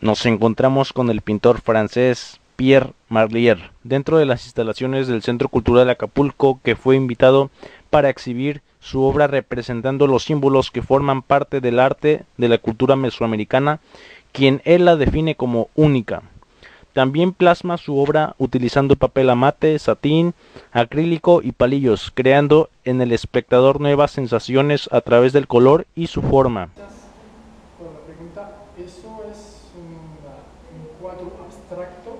Nos encontramos con el pintor francés Pierre Marlier dentro de las instalaciones del Centro Cultural de Acapulco, que fue invitado para exhibir su obra representando los símbolos que forman parte del arte de la cultura mesoamericana, quien él la define como única. También plasma su obra utilizando papel amate, satín, acrílico y palillos, creando en el espectador nuevas sensaciones a través del color y su forma. Por la pregunta, eso es un cuadro abstracto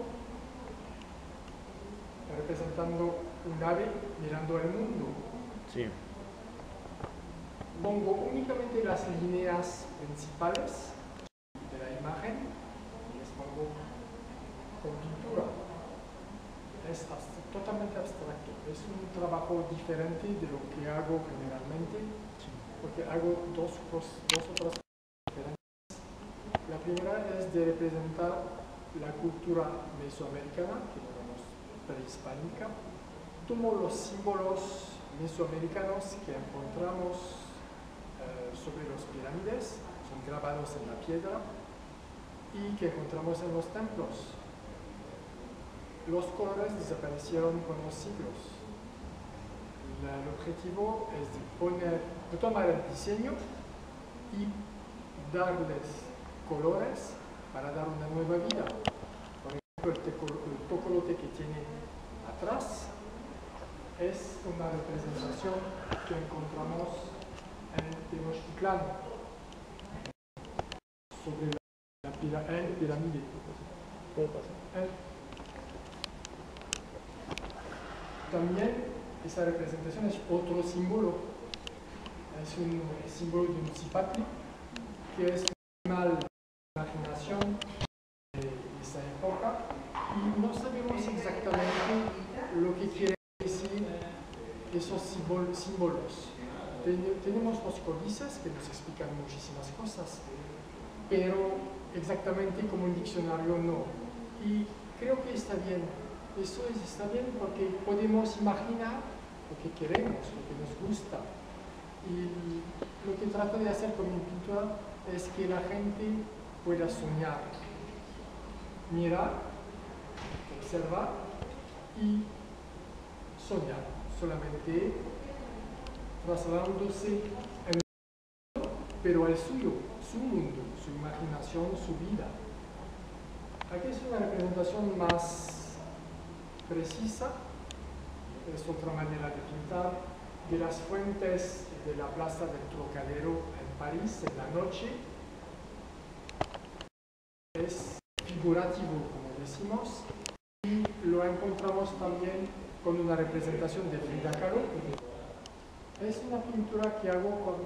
representando un ave mirando el mundo. Sí. Pongo únicamente las líneas principales de la imagen y les pongo con pintura. Es totalmente abstracto. Es un trabajo diferente de lo que hago generalmente, porque hago dos otras cosas diferentes. La primera es de representar la cultura mesoamericana, que llamamos prehispánica. Tomo los símbolos mesoamericanos que encontramos sobre las pirámides, son grabados en la piedra y que encontramos en los templos. Los colores desaparecieron con los siglos. El objetivo es de tomar el diseño y darles colores para dar una nueva vida. Por ejemplo, el tocolote que tiene atrás es una representación que encontramos en Tenochtitlán sobre la pirámide. También esa representación es otro símbolo, es un símbolo de un cipatli, que es un animal de imaginación de esa época, y no sabemos exactamente lo que quiere decir esos símbolos. Tenemos los códices que nos explican muchísimas cosas, pero exactamente como un diccionario no. Y creo que está bien. Eso está bien porque podemos imaginar lo que queremos, lo que nos gusta. Y lo que trato de hacer con mi pintura es que la gente pueda soñar, mirar, observar y soñar, solamente trasladándose en el mundo, pero al suyo, su mundo, su imaginación, su vida. Aquí es una representación más precisa, es otra manera de pintar, de las fuentes de la plaza del Trocadero en París en la noche. Es figurativo, como decimos, y lo encontramos también con una representación de Frida Kahlo. Es una pintura que hago con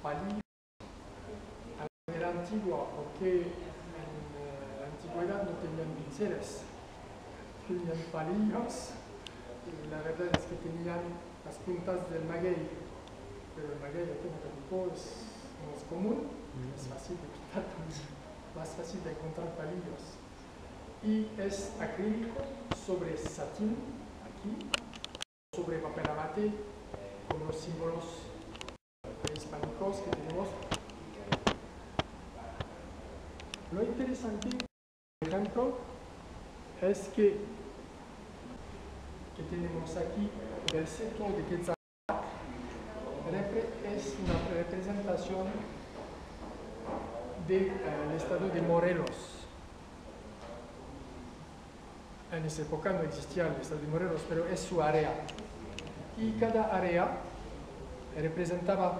palillos a la manera antigua, porque en la antigüedad no tenían pinceles, tenían palillos, y la verdad es que tenían las puntas del maguey, pero el maguey aquí en Acapulco no es común, es fácil de pintar, más fácil de encontrar palillos. Y es acrílico sobre satín, aquí, sobre papel amate, con los símbolos prehispánicos que tenemos. Lo interesante, por ejemplo, es que tenemos aquí el cetro de Quetzalcóatl, es una representación del estado de Morelos. En esa época no existía el estado de Morelos, pero es su área. Y cada área representaba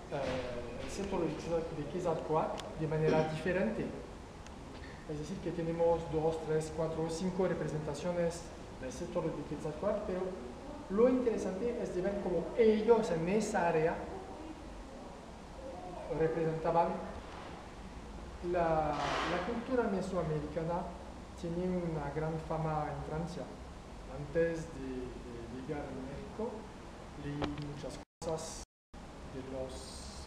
el centro de Quetzalcóatl de manera diferente. Es decir, que tenemos 2, 3, 4, 5 representaciones del centro de Quetzalcóatl, pero lo interesante es de ver cómo ellos en esa área representaban la cultura mesoamericana. Tiene una gran fama en Francia. Antes de llegar a México, leí muchas cosas de los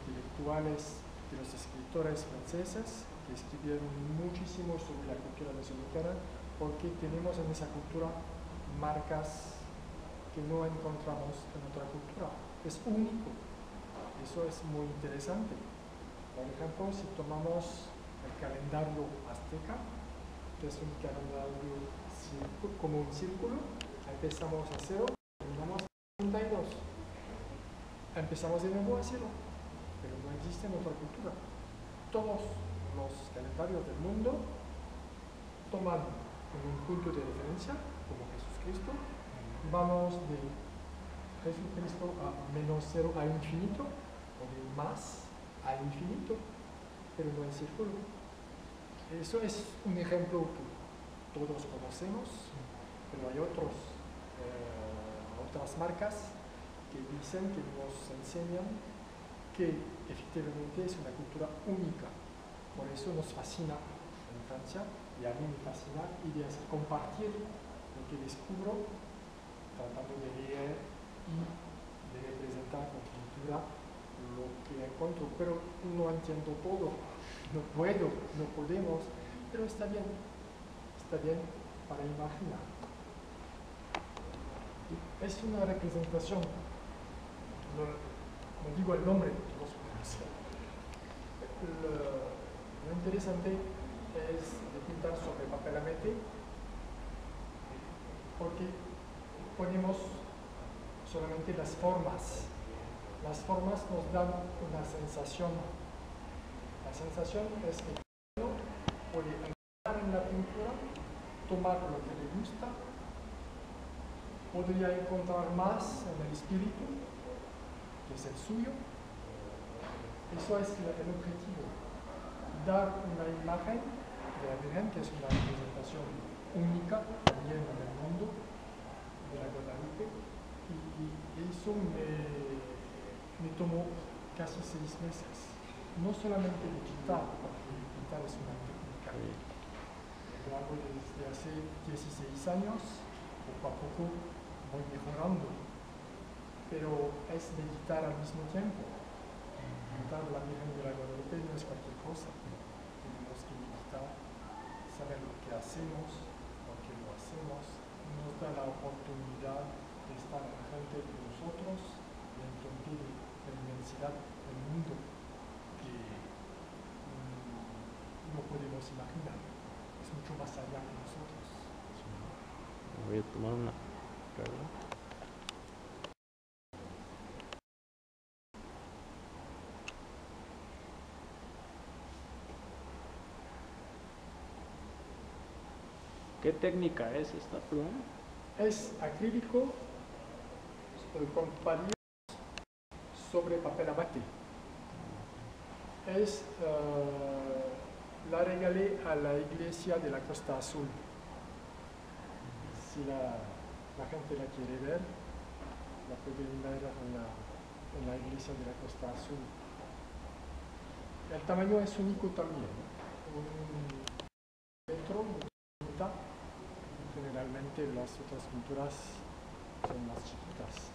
intelectuales, de los escritores franceses, que escribieron muchísimo sobre la cultura mesoamericana, porque tenemos en esa cultura marcas que no encontramos en otra cultura. Es único. Eso es muy interesante. Por ejemplo, si tomamos el calendario azteca, que es un calendario como un círculo. Empezamos a 0, terminamos a 32. Empezamos de nuevo a 0, pero no existe en otra cultura. Todos los calendarios del mundo toman un punto de referencia, como Jesucristo. Vamos de Jesucristo a menos 0 a infinito, o de más a infinito, pero no en círculo. Eso es un ejemplo que todos conocemos, pero hay otras marcas que dicen, que nos enseñan que efectivamente es una cultura única. Por eso nos fascina en Francia, y a mí me fascina, y de compartir lo que descubro, tratando de leer y de representar con pintura lo que encuentro, pero no entiendo todo, no puedo, no podemos, pero está bien para imaginar. Es una representación, no digo el nombre, todos conocen. Lo interesante es de pintar sobre papel a mate, porque ponemos solamente las formas. Las formas nos dan una sensación. La sensación es que uno puede entrar en la pintura, tomar lo que le gusta, podría encontrar más en el espíritu, que es el suyo. Eso es el objetivo. Dar una imagen de la Virgen, que es una representación única también en el mundo de la Guadalupe, y eso me tomó casi 6 meses. No solamente de pintar, porque pintar es una técnica. Lo hago desde hace 16 años, poco a poco voy mejorando, pero es meditar al mismo tiempo. Meditar la Virgen de la Guadalupe no es cualquier cosa. Tenemos que meditar, saber lo que hacemos, por qué lo hacemos, nos da la oportunidad de estar frente de nosotros, de entender la inmensidad del mundo que no podemos imaginar. Es mucho más allá que nosotros. Voy a tomar una carga. ¿Qué técnica es esta, perdón? Es acrílico con palillos sobre papel a mate. La regalé a la iglesia de la Costa Azul. Si la gente la quiere ver, la pueden ver en la iglesia de la Costa Azul. El tamaño es único también. Un metro, generalmente las otras pinturas son más chiquitas.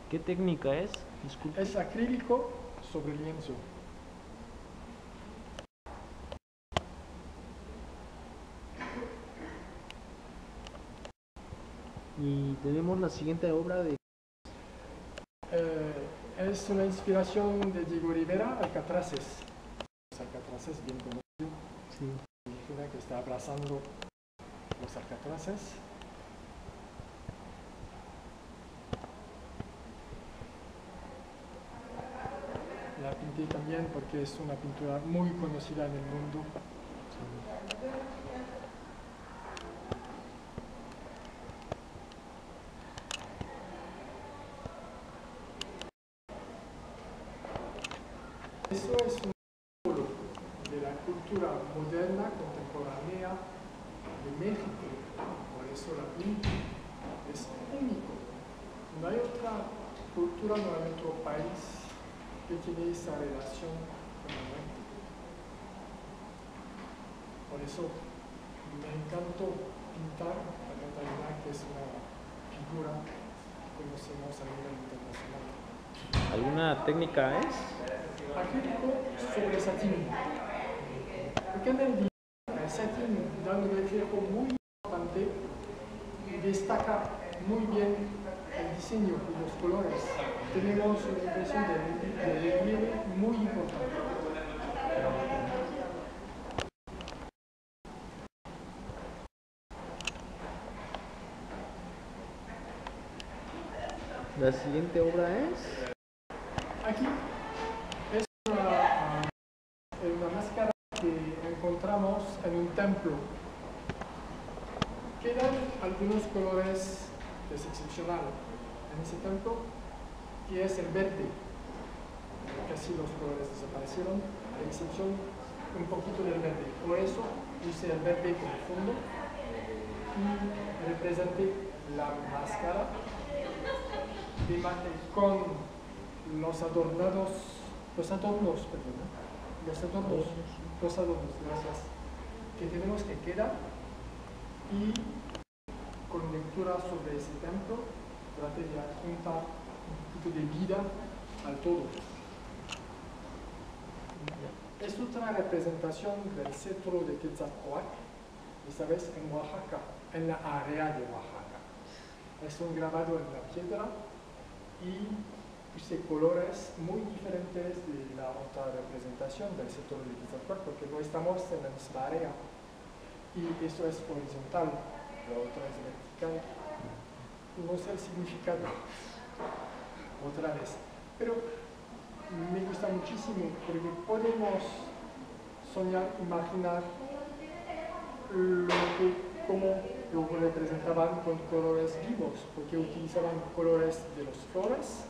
¿Qué técnica es? Disculpe. Es acrílico sobre lienzo. Y tenemos la siguiente obra de... Es una inspiración de Diego Rivera, Alcatraces. Los alcatraces bien conocidos. Sí. Imagina que está abrazando los alcatraces. La pinté también porque es una pintura muy conocida en el mundo. Eso es un símbolo de la cultura moderna, contemporánea de México. Por eso la pinto. Es único. No hay otra cultura, no hay otro país que tiene esa relación con el arte. Por eso me encantó pintar a Catalina, que es una figura conocemos a nivel internacional. ¿Alguna técnica es? Acrílico sobre satín. Porque en el satín da un reflejo muy importante y destaca muy bien el diseño y los colores. Tenemos una impresión de relieve muy importante. La siguiente obra es... Aquí es una máscara que encontramos en un templo. Quedan algunos colores que es excepcional en ese templo, que es el verde. Casi los colores desaparecieron, a excepción un poquito del verde. Por eso usé el verde como fondo y representé la máscara con los adornos, gracias, que tenemos que quedar y con lectura sobre ese templo trate de adjuntar un poquito de vida al todo. Es otra representación del cetro de Quetzalcóatl, esta vez en Oaxaca, en la área de Oaxaca. Es un grabado en la piedra y puse colores muy diferentes de la otra representación del cetro de Quetzalcóatl, porque no estamos en la misma área. Y eso es horizontal, la otra es vertical. No sé el significado otra vez, pero me gusta muchísimo porque podemos soñar, imaginar cómo lo representaban con colores vivos, porque utilizaban colores de las flores,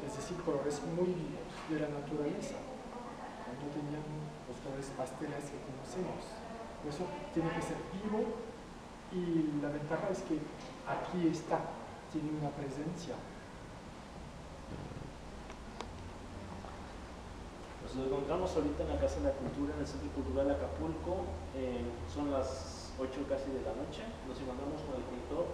es decir, colores muy vivos de la naturaleza, no tenían los colores pasteles que conocemos. Por eso tiene que ser vivo y la ventaja es que aquí está, tiene una presencia. Nos encontramos ahorita en la Casa de la Cultura, en el Centro Cultural de Acapulco. Son las 8 casi de la noche. Nos encontramos con el pintor.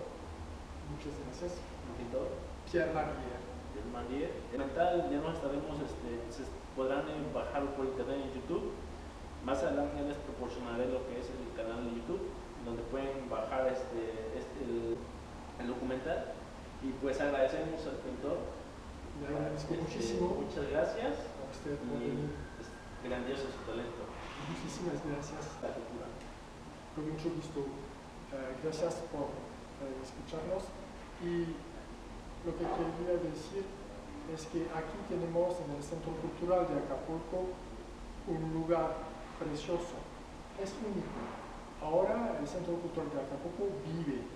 Muchas gracias. El pintor Pierre Marlier. Pierre Marlier. En mental ya nos estaremos, se podrán bajar por internet en YouTube. Más adelante ya les proporcionaré lo que es el canal de YouTube, donde pueden bajar el documental. Y pues agradecemos al pintor. Le agradezco muchísimo. Muchas gracias. A usted por Y venir. es grandioso su talento. Muchísimas gracias. La cultura. Con mucho gusto. Gracias por escucharnos. Y lo que quería decir es que aquí tenemos en el Centro Cultural de Acapulco un lugar precioso. Es único. Ahora el Centro Cultural de Acapulco vive.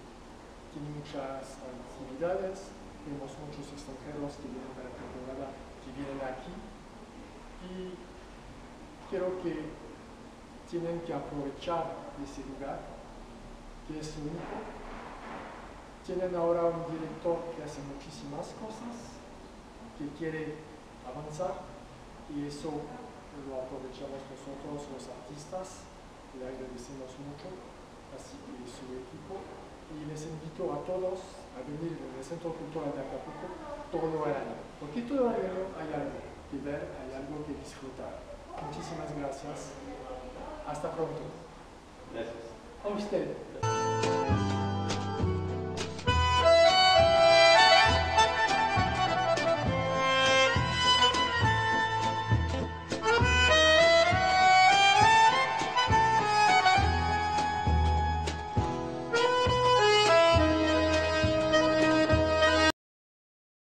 Tiene muchas actividades. Vemos muchos extranjeros que vienen para la temporada, que vienen aquí. Y creo que tienen que aprovechar ese lugar, que es único. Tienen ahora un director que hace muchísimas cosas, que quiere avanzar, y eso lo aprovechamos nosotros los artistas, le agradecemos mucho, así que su equipo, y les invito a todos a venir al Centro Cultural de Acapulco todo el año, porque todo el año hay algo que ver, hay algo que disfrutar. Muchísimas gracias. Hasta pronto. Gracias. A usted.